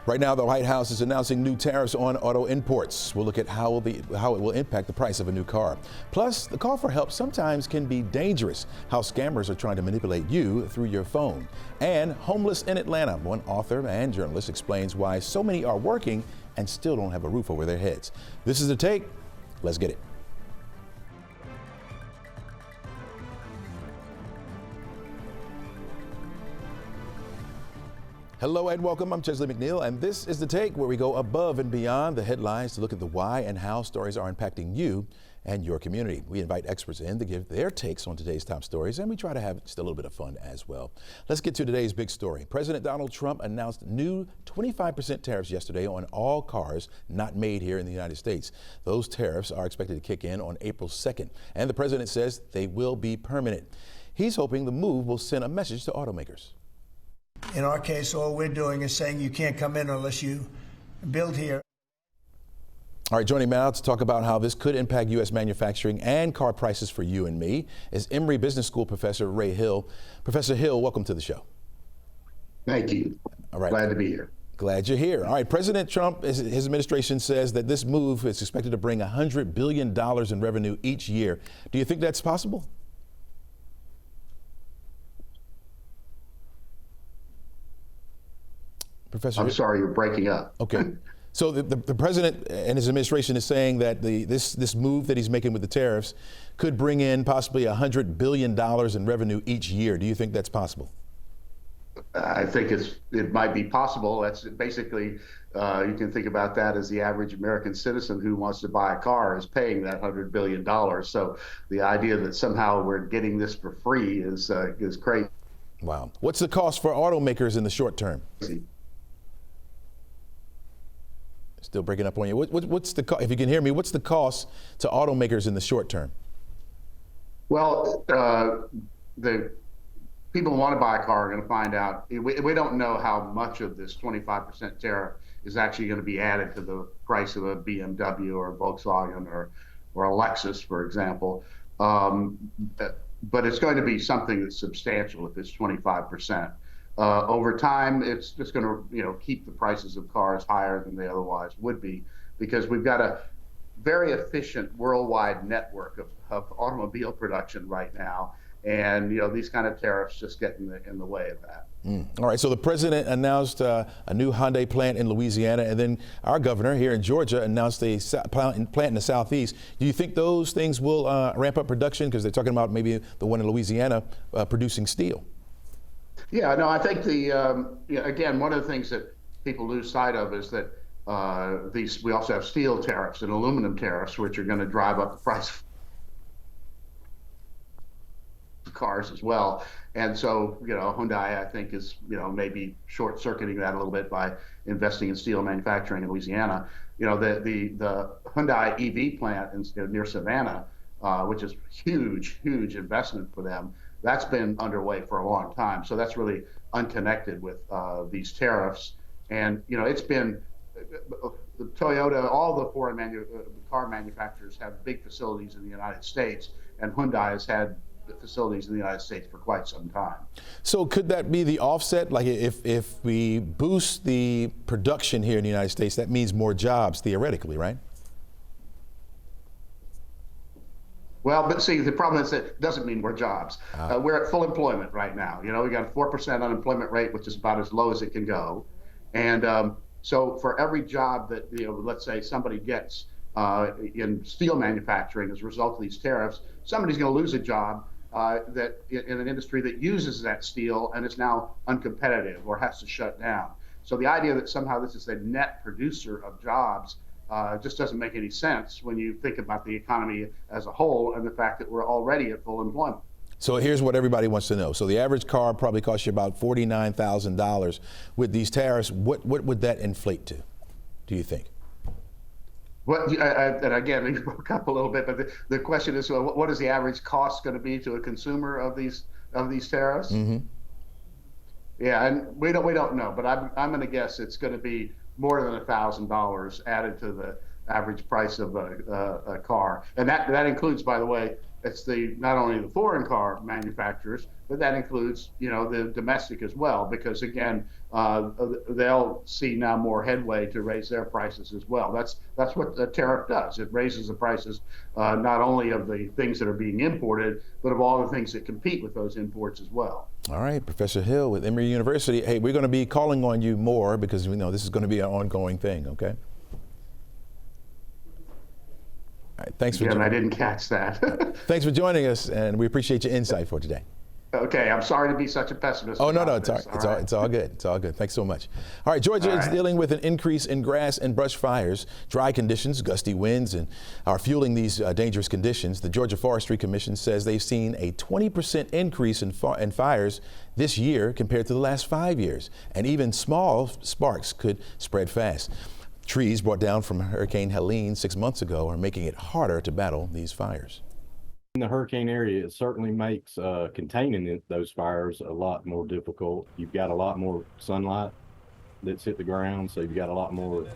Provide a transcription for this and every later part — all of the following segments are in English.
Right now, the White House is announcing new tariffs on auto imports. We'll look at how it will impact the price of a new car. Plus, the call for help sometimes can be dangerous, how scammers are trying to manipulate you through your phone. And Homeless in Atlanta, one author and journalist explains why so many are working and still don't have a roof over their heads. This is The Take. Let's get it. Hello and welcome. I'm Chesley McNeil, and this is The Take, where we go above and beyond the headlines to look at the why and how stories are impacting you and your community. We invite experts in to give their takes on today's top stories, and we try to have just a little bit of fun as well. Let's get to today's big story. President Donald Trump announced new 25% tariffs yesterday on all cars not made here in the United States. Those tariffs are expected to kick in on April 2nd, and the president says they will be permanent. He's hoping the move will send a message to automakers. In our case, all we're doing is saying you can't come in unless you build here. All right, joining me now to talk about how this could impact U.S. manufacturing and car prices for you and me is Emory Business School Professor Ray Hill. Professor Hill, welcome to the show. Thank you. All right. Glad to be here. Glad you're here. All right, President Trump, his administration says that this move is expected to bring $100 billion in revenue each year. Do you think that's possible? Professor, I'm sorry, you're breaking up. Okay. So the president and his administration is saying that this move that he's making with the tariffs could bring in possibly $100 billion in revenue each year. Do you think that's possible? I think it might be possible. That's basically, you can think about that as the average American citizen who wants to buy a car is paying that $100 billion. So the idea that somehow we're getting this for free is crazy. Wow. What's the cost for automakers in the short term? Still breaking up on you. What's the if you can hear me? What's the cost to automakers in the short term? Well, the people who want to buy a car are going to find out. We don't know how much of this 25% tariff is actually going to be added to the price of a BMW or a Volkswagen or a Lexus, for example. But it's going to be something that's substantial if it's 25%. Over time, it's just going to, keep the prices of cars higher than they otherwise would be, because we've got a very efficient worldwide network of automobile production right now, and these kind of tariffs just get in the way of that. All right. So the president announced a new Hyundai plant in Louisiana, and then our governor here in Georgia announced a plant in the southeast. Do you think those things will ramp up production? Because they're talking about maybe the one in Louisiana producing steel. Yeah, no, I think again, one of the things that people lose sight of is that we also have steel tariffs and aluminum tariffs, which are going to drive up the price of cars as well. And so, Hyundai, I think, is, maybe short-circuiting that a little bit by investing in steel manufacturing in Louisiana. The Hyundai EV plant near Savannah, which is huge investment for them. That's been underway for a long time. So that's really unconnected with these tariffs. And, it's been Toyota, all the foreign car manufacturers have big facilities in the United States, and Hyundai has had facilities in the United States for quite some time. So could that be the offset? Like if we boost the production here in the United States, that means more jobs theoretically, right? Well, but see, the problem is that it doesn't mean more jobs. We're at full employment right now. We got a 4% unemployment rate, which is about as low as it can go. And so for every job that, let's say somebody gets in steel manufacturing as a result of these tariffs, somebody's going to lose a job that in an industry that uses that steel and is now uncompetitive or has to shut down. So the idea that somehow this is a net producer of jobs just doesn't make any sense when you think about the economy as a whole and the fact that we're already at full employment. So here's what everybody wants to know. So the average car probably costs you about $49,000. With these tariffs, what would that inflate to, do you think? And again, we broke up a little bit, but the question is, what is the average cost going to be to a consumer of these tariffs? Mm-hmm. Yeah, and we don't know, but I'm going to guess it's going to be more than $1,000 added to the average price of a car, and that includes, by the way, it's not only the foreign car manufacturers, but that includes, the domestic as well, because again, they'll see now more headway to raise their prices as well. That's what the tariff does. It raises the prices not only of the things that are being imported, but of all the things that compete with those imports as well. All right, Professor Hill with Emory University. Hey, we're going to be calling on you more because we know this is going to be an ongoing thing, okay? All right, thanks for I didn't catch that. Thanks for joining us, and we appreciate your insight for today. Okay, I'm sorry to be such a pessimist. Oh, no, it's all right. It's all good. It's all good. Thanks so much. All right, Georgia is dealing with an increase in grass and brush fires. Dry conditions, gusty winds, and are fueling these dangerous conditions. The Georgia Forestry Commission says they've seen a 20% increase in fires this year compared to the last 5 years, and even small sparks could spread fast. Trees brought down from Hurricane Helene 6 months ago are making it harder to battle these fires. In the hurricane area, it certainly makes containing those fires a lot more difficult. You've got a lot more sunlight that's hit the ground, so you've got a lot more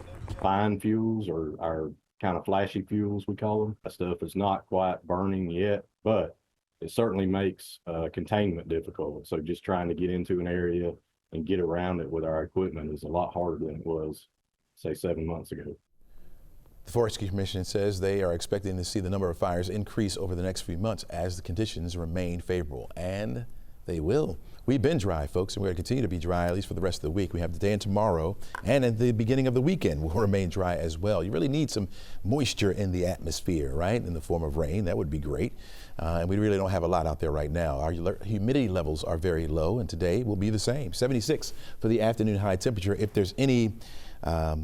fine fuels, or our kind of flashy fuels, we call them. That stuff is not quite burning yet, but it certainly makes containment difficult. So just trying to get into an area and get around it with our equipment is a lot harder than it was, say, 7 months ago. The Forestry Commission says they are expecting to see the number of fires increase over the next few months as the conditions remain favorable, and they will. We've been dry, folks, and we're going to continue to be dry at least for the rest of the week. We have today and tomorrow, and at the beginning of the weekend will remain dry as well. You really need some moisture in the atmosphere, right, in the form of rain. That would be great. And we really don't have a lot out there right now. Our humidity levels are very low, and today will be the same. 76 for the afternoon high temperature. If there's any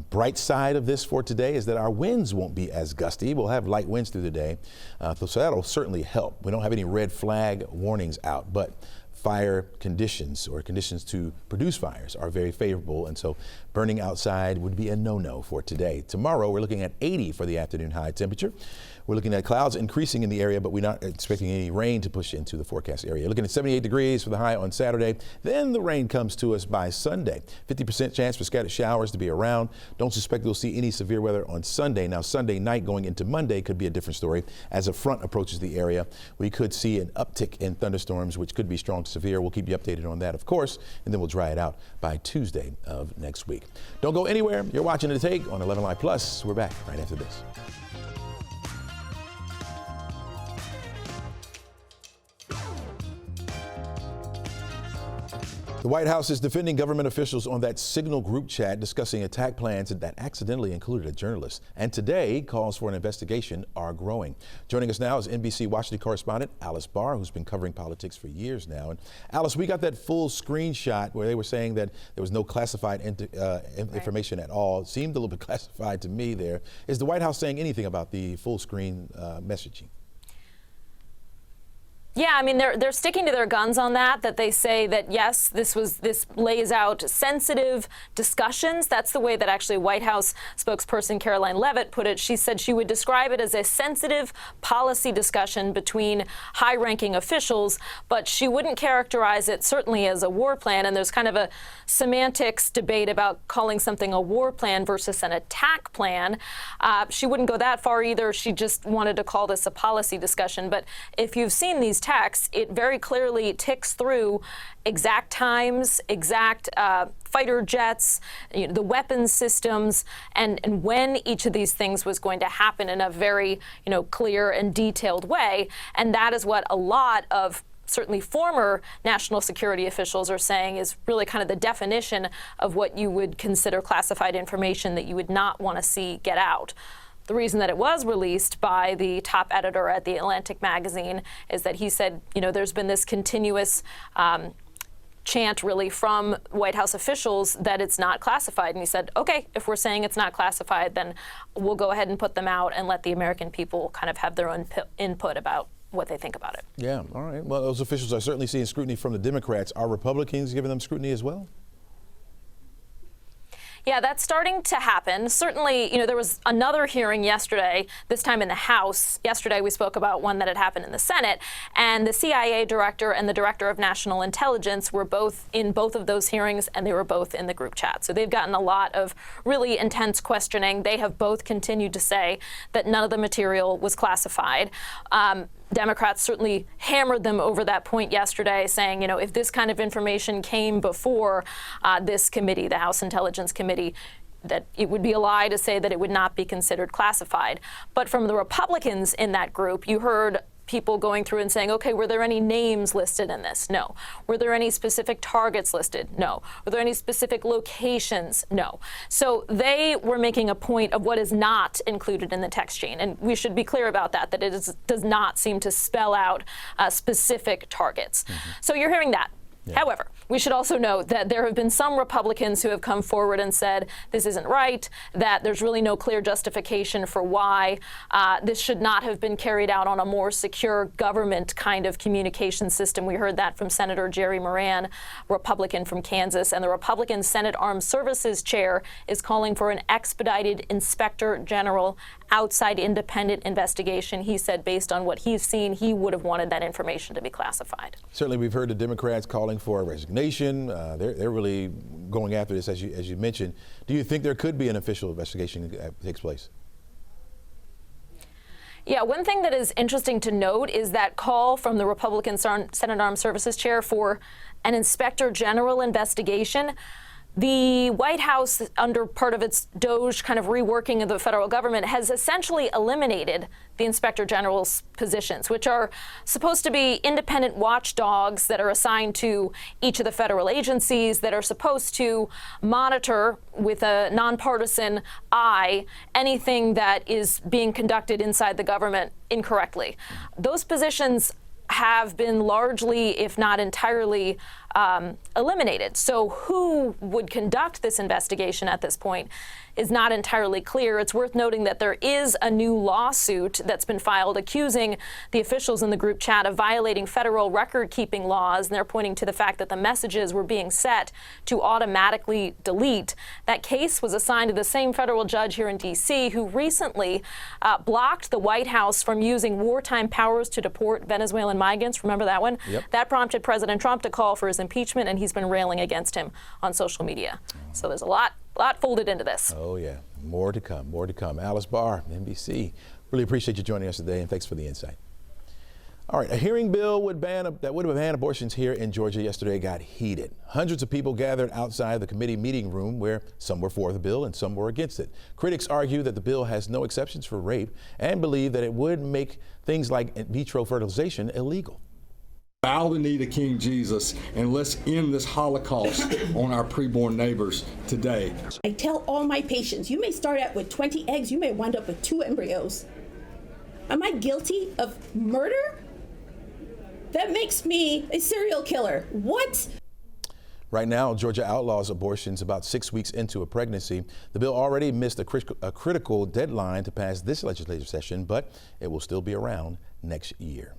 bright side of this for today is that our winds won't be as gusty. We'll have light winds through the day, so that'll certainly help. We don't have any red flag warnings out, but fire conditions or conditions to produce fires are very favorable, and so burning outside would be a no-no for today. Tomorrow we're looking at 80 for the afternoon high temperature. We're looking at clouds increasing in the area, but we're not expecting any rain to push into the forecast area. Looking at 78 degrees for the high on Saturday. Then the rain comes to us by Sunday. 50% chance for scattered showers to be around. Don't suspect we'll see any severe weather on Sunday. Now, Sunday night going into Monday could be a different story. As a front approaches the area, we could see an uptick in thunderstorms, which could be strong to severe. We'll keep you updated on that, of course, and then we'll dry it out by Tuesday of next week. Don't go anywhere. You're watching The Take on 11Alive Plus. We're back right after this. The White House is defending government officials on that Signal group chat discussing attack plans that accidentally included a journalist. And today, calls for an investigation are growing. Joining us now is NBC Washington correspondent Alice Barr, who's been covering politics for years now. And Alice, we got that full screenshot where they were saying that there was no classified information at all. It seemed a little bit classified to me there. Is the White House saying anything about the full screen messaging? Yeah, I mean, they're sticking to their guns on that they say that, yes, this lays out sensitive discussions. That's the way that actually White House spokesperson Caroline Leavitt put it. She said she would describe it as a sensitive policy discussion between high-ranking officials, but she wouldn't characterize it certainly as a war plan. And there's kind of a semantics debate about calling something a war plan versus an attack plan. She wouldn't go that far either. She just wanted to call this a policy discussion. But if you've seen these texts, it very clearly ticks through exact times, exact fighter jets, the weapons systems, and when each of these things was going to happen in a very clear and detailed way. And that is what a lot of certainly former national security officials are saying is really kind of the definition of what you would consider classified information that you would not want to see get out. The reason that it was released by the top editor at The Atlantic magazine is that he said, there's been this continuous chant really from White House officials that it's not classified. And he said, okay, if we're saying it's not classified, then we'll go ahead and put them out and let the American people kind of have their own input about what they think about it. Yeah, all right. Well, those officials are certainly seeing scrutiny from the Democrats. Are Republicans giving them scrutiny as well? Yeah, that's starting to happen. Certainly, there was another hearing yesterday, this time in the House. Yesterday, we spoke about one that had happened in the Senate, and the CIA director and the director of national intelligence were both in both of those hearings, and they were both in the group chat. So they've gotten a lot of really intense questioning. They have both continued to say that none of the material was classified. Democrats certainly hammered them over that point yesterday, saying, you know, if this kind of information came before this committee, the House Intelligence Committee, that it would be a lie to say that it would not be considered classified. But from the Republicans in that group, you heard people going through and saying, okay, were there any names listed in this? No. Were there any specific targets listed? No. Were there any specific locations? No. So they were making a point of what is not included in the text chain. And we should be clear about that, that it does not seem to spell out specific targets. So you're hearing that. Yeah. However, we should also note that there have been some Republicans who have come forward and said this isn't right, that there's really no clear justification for why this should not have been carried out on a more secure government kind of communication system. We heard that from Senator Jerry Moran, Republican from Kansas, and the Republican Senate Armed Services Chair is calling for an expedited Inspector General outside independent investigation. He said based on what he's seen, he would have wanted that information to be classified. Certainly, we've heard the Democrats calling for a resignation. They're really going after this, as you mentioned. Do you think there could be an official investigation that takes place? Yeah, one thing that is interesting to note is that call from the Republican Senate Armed Services Chair for an Inspector General investigation. The White House, under part of its DOGE kind of reworking of the federal government, has essentially eliminated the Inspector General's positions, which are supposed to be independent watchdogs that are assigned to each of the federal agencies that are supposed to monitor with a nonpartisan eye anything that is being conducted inside the government incorrectly. Those positions have been largely, if not entirely, eliminated. So who would conduct this investigation at this point is not entirely clear. It's worth noting that there is a new lawsuit that's been filed accusing the officials in the group chat of violating federal record-keeping laws, and they're pointing to the fact that the messages were being set to automatically delete. That case was assigned to the same federal judge here in D.C. who recently blocked the White House from using wartime powers to deport Venezuelan migrants. Remember that one? Yep. That prompted President Trump to call for his impeachment, and he's been railing against him on social media. So there's a lot folded into this. Oh, yeah. More to come. More to come. Alice Barr, NBC. Really appreciate you joining us today, and thanks for the insight. All right. A hearing bill that would have banned abortions here in Georgia yesterday got heated. Hundreds of people gathered outside the committee meeting room where some were for the bill and some were against it. Critics argue that the bill has no exceptions for rape and believe that it would make things like in vitro fertilization illegal. Bow the knee to King Jesus and let's end this Holocaust on our preborn neighbors today. I tell all my patients, you may start out with 20 eggs, you may wind up with 2 embryos. Am I guilty of murder? That makes me a serial killer. What? Right now, Georgia outlaws abortions about 6 weeks into a pregnancy. The bill already missed a critical deadline to pass this legislative session, but it will still be around next year.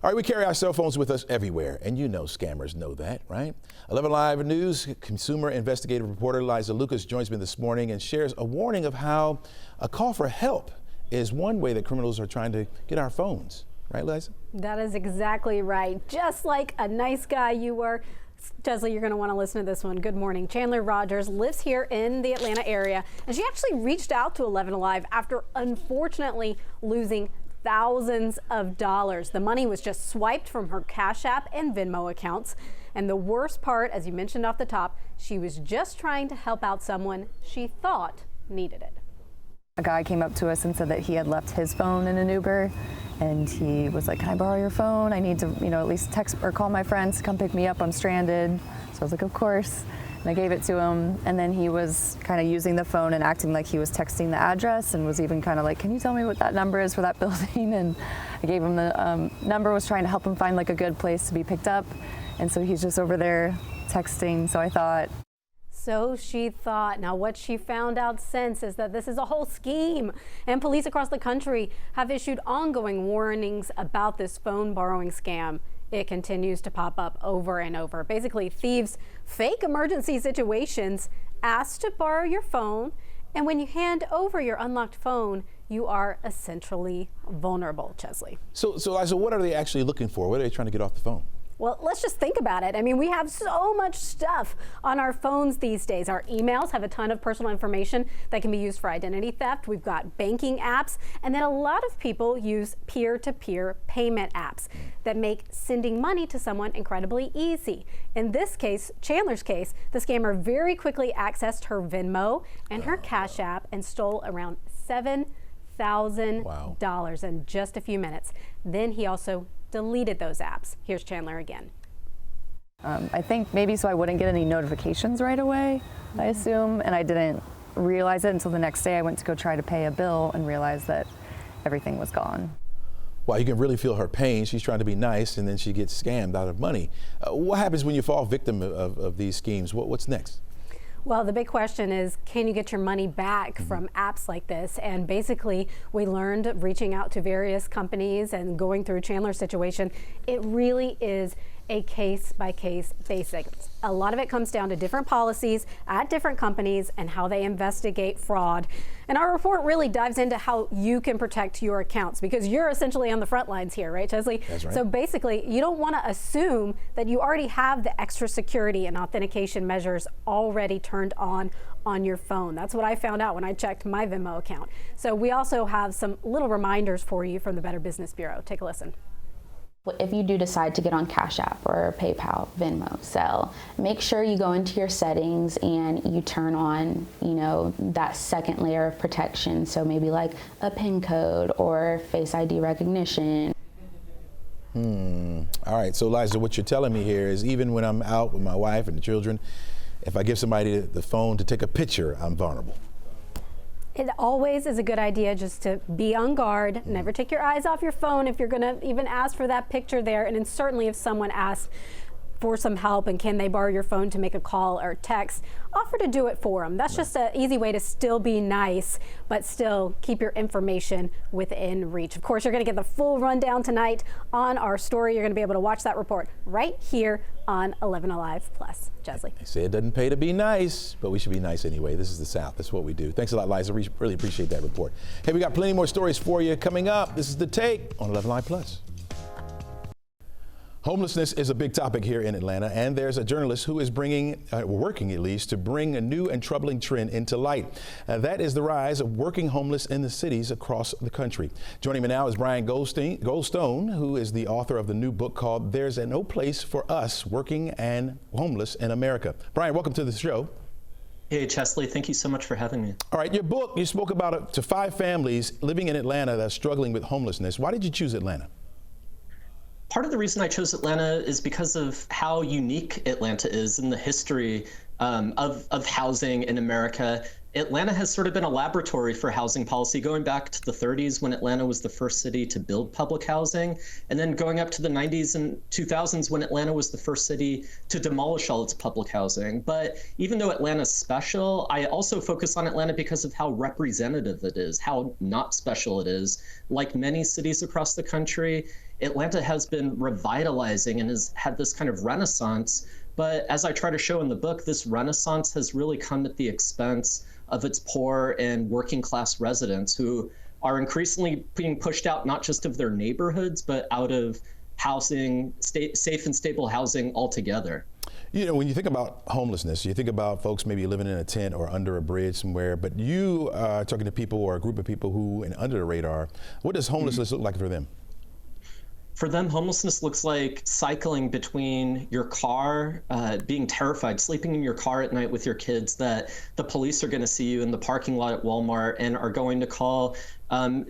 All right, we carry our cell phones with us everywhere, and you know scammers know that, right? 11Alive News consumer investigative reporter Liza Lucas joins me this morning and shares a warning of how a call for help is one way that criminals are trying to get our phones. Right, Liza? That is exactly right. Just like a nice guy you were. Chesley, you're going to want to listen to this one. Good morning. Chandler Rogers lives here in the Atlanta area, and she actually reached out to 11Alive after unfortunately losing thousands of dollars. The money was just swiped from her Cash App and Venmo accounts. And the worst part, as you mentioned off the top, she was just trying to help out someone she thought needed it. A guy came up to us and said that he had left his phone in an Uber, and he was like, "Can I borrow your phone? I need to, at least text or call my friends to come pick me up. I'm stranded." So I was like, "Of course." And I gave it to him, and then he was kind of using the phone and acting like he was texting the address, and was even kind of like, "Can you tell me what that number is for that building?" And I gave him the number, was trying to help him find like a good place to be picked up, and so he's just over there texting. So I thought. So she thought. Now what she found out since is that this is a whole scheme, and police across the country have issued ongoing warnings about this phone borrowing scam. It continues to pop up over and over. Basically, thieves fake emergency situations, ask to borrow your phone, and when you hand over your unlocked phone, you are essentially vulnerable, Chesley. So Liza, what are they actually looking for? What are they trying to get off the phone? Well, let's just think about it. I mean, we have so much stuff on our phones these days. Our emails have a ton of personal information that can be used for identity theft. We've got banking apps, and then a lot of people use peer-to-peer payment apps that make sending money to someone incredibly easy. In this case, Chandler's case, the scammer very quickly accessed her Venmo and her Cash App and stole around $7,000 in just a few minutes. Then he also deleted those apps. Here's Chandler again. I think maybe so I wouldn't get any notifications right away, I assume, and I didn't realize it until the next day I went to go try to pay a bill and realized that everything was gone. Well, you can really feel her pain. She's trying to be nice, and then she gets scammed out of money. What happens when you fall victim of these schemes? What's next? Well, the big question is, can you get your money back from apps like this? And basically, we learned reaching out to various companies and going through Chandler's situation, it really is a case-by-case basis. A lot of it comes down to different policies at different companies and how they investigate fraud. And our report really dives into how you can protect your accounts, because you're essentially on the front lines here, right, Chesley? That's right. So basically, you don't want to assume that you already have the extra security and authentication measures already turned on your phone. That's what I found out when I checked my Venmo account. So we also have some little reminders for you from the Better Business Bureau. Take a listen. If you do decide to get on Cash App or PayPal, Venmo, Zelle, make sure you go into your settings and you turn on, that second layer of protection. So maybe like a PIN code or Face ID recognition. All right, so Liza, what you're telling me here is even when I'm out with my wife and the children, if I give somebody the phone to take a picture, I'm vulnerable. It always is a good idea just to be on guard. Never take your eyes off your phone if you're going to even ask for that picture there. And then certainly if someone asks for some help and can they borrow your phone to make a call or text, offer to do it for them. That's just an easy way to still be nice, but still keep your information within reach. Of course, you're going to get the full rundown tonight on our story. You're going to be able to watch that report right here on 11Alive Plus. Chesley. They say it doesn't pay to be nice, but we should be nice anyway. This is the South. That's what we do. Thanks a lot, Liza. We really appreciate that report. Hey, we got plenty more stories for you coming up. This is The Take on 11Alive Plus. Homelessness is a big topic here in Atlanta, and there's a journalist who is working at least, to bring a new and troubling trend into light. That is the rise of working homeless in the cities across the country. Joining me now is Brian Goldstone, who is the author of the new book called There's No Place for Us Working and Homeless in America. Brian, welcome to the show. Hey, Chesley, thank you so much for having me. All right, your book, you spoke about up to 5 families living in Atlanta that are struggling with homelessness. Why did you choose Atlanta? Part of the reason I chose Atlanta is because of how unique Atlanta is in the history of housing in America. Atlanta has sort of been a laboratory for housing policy, going back to the 30s when Atlanta was the first city to build public housing, and then going up to the 90s and 2000s when Atlanta was the first city to demolish all its public housing. But even though Atlanta's special, I also focus on Atlanta because of how representative it is, how not special it is. Like many cities across the country, Atlanta has been revitalizing and has had this kind of renaissance. But as I try to show in the book, this renaissance has really come at the expense of its poor and working class residents who are increasingly being pushed out not just of their neighborhoods, but out of housing, safe and stable housing altogether. You know, when you think about homelessness, you think about folks maybe living in a tent or under a bridge somewhere, but you are talking to people or a group of people who are under the radar. What does homelessness look like for them? For them, homelessness looks like cycling between your car, being terrified, sleeping in your car at night with your kids that the police are going to see you in the parking lot at Walmart and are going to call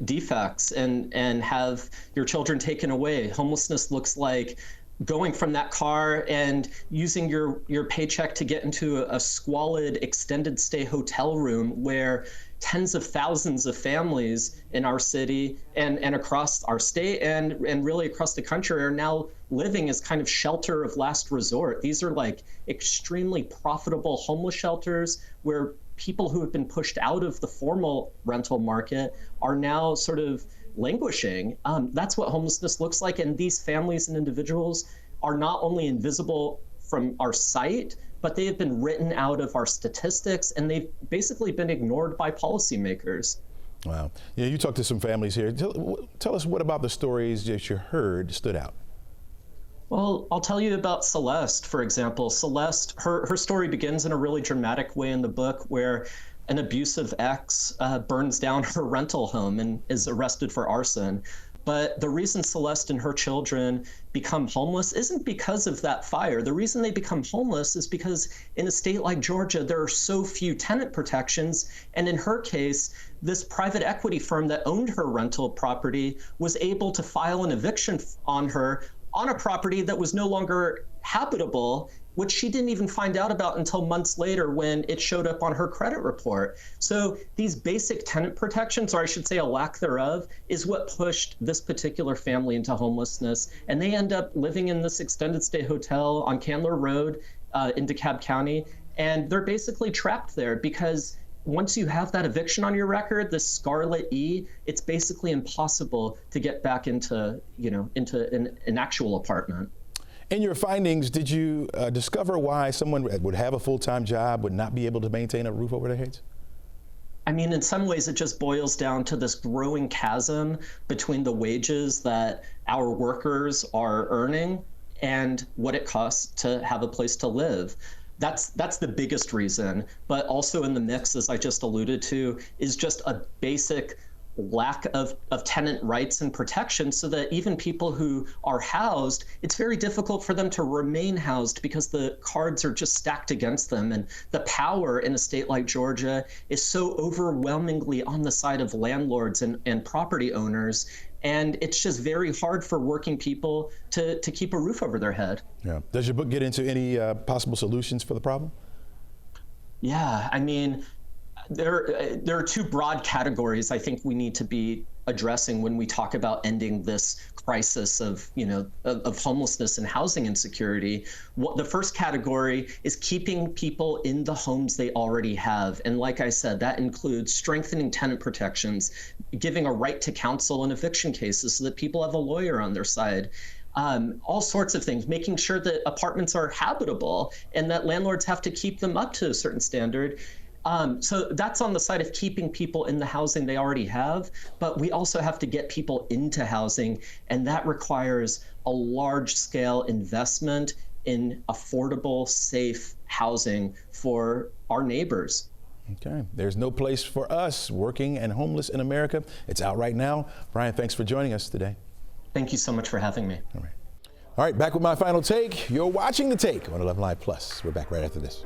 defects and have your children taken away. Homelessness looks like going from that car and using your paycheck to get into a squalid extended stay hotel room where tens of thousands of families in our city and across our state and really across the country are now living as kind of shelter of last resort. These are like extremely profitable homeless shelters where people who have been pushed out of the formal rental market are now sort of languishing. That's what homelessness looks like. And these families and individuals are not only invisible from our sight, but they have been written out of our statistics and they've basically been ignored by policymakers. Wow. Yeah, you talked to some families here. Tell us what about the stories that you heard stood out? Well, I'll tell you about Celeste, for example. Celeste, her story begins in a really dramatic way in the book where an abusive ex burns down her rental home and is arrested for arson. But the reason Celeste and her children become homeless isn't because of that fire. The reason they become homeless is because in a state like Georgia, there are so few tenant protections. And in her case, this private equity firm that owned her rental property was able to file an eviction on her on a property that was no longer habitable, which she didn't even find out about until months later when it showed up on her credit report. So these basic tenant protections, or I should say a lack thereof, is what pushed this particular family into homelessness. And they end up living in this extended stay hotel on Candler Road in DeKalb County. And they're basically trapped there because once you have that eviction on your record, this Scarlet E, it's basically impossible to get back into, into an actual apartment. In your findings, did you discover why someone would have a full-time job would not be able to maintain a roof over their heads? I mean, in some ways, it just boils down to this growing chasm between the wages that our workers are earning and what it costs to have a place to live. That's the biggest reason. But also in the mix, as I just alluded to, is just a basic lack of tenant rights and protection, so that even people who are housed, it's very difficult for them to remain housed because the cards are just stacked against them. And the power in a state like Georgia is so overwhelmingly on the side of landlords and property owners. And it's just very hard for working people to keep a roof over their head. Yeah. Does your book get into any possible solutions for the problem? Yeah, I mean, there are two broad categories I think we need to be addressing when we talk about ending this crisis of homelessness and housing insecurity. The first category is keeping people in the homes they already have. And like I said, that includes strengthening tenant protections, giving a right to counsel in eviction cases so that people have a lawyer on their side. All sorts of things, making sure that apartments are habitable and that landlords have to keep them up to a certain standard. So that's on the side of keeping people in the housing they already have, but we also have to get people into housing, and that requires a large-scale investment in affordable, safe housing for our neighbors. Okay, there's no place for us working and homeless in America. It's out right now. Brian, thanks for joining us today. Thank you so much for having me. All right, back with my final take. You're watching The Take on 11Alive Plus. We're back right after this.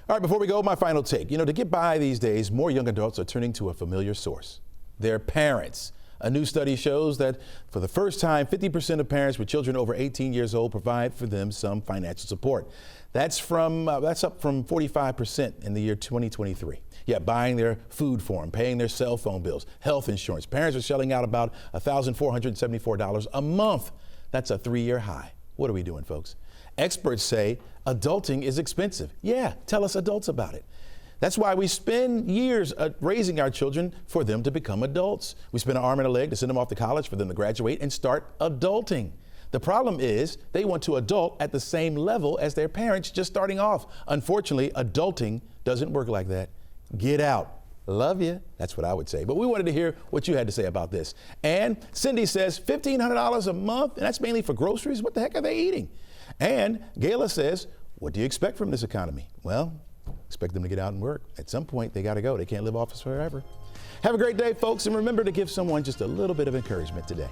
All right, before we go, my final take. To get by these days, more young adults are turning to a familiar source, their parents. A new study shows that for the first time, 50% of parents with children over 18 years old provide for them some financial support. That's up from 45% in the year 2023. Yeah, buying their food for them, paying their cell phone bills, health insurance. Parents are shelling out about $1,474 a month. That's a 3-year high. What are we doing, folks? Experts say adulting is expensive. Yeah, tell us adults about it. That's why we spend years raising our children for them to become adults. We spend an arm and a leg to send them off to college for them to graduate and start adulting. The problem is they want to adult at the same level as their parents just starting off. Unfortunately, adulting doesn't work like that. Get out. Love you. That's what I would say. But we wanted to hear what you had to say about this. And Cindy says $1,500 a month, and that's mainly for groceries. What the heck are they eating? And Gayla says, what do you expect from this economy? Well, expect them to get out and work. At some point, they got to go. They can't live off us forever. Have a great day, folks, and remember to give someone just a little bit of encouragement today.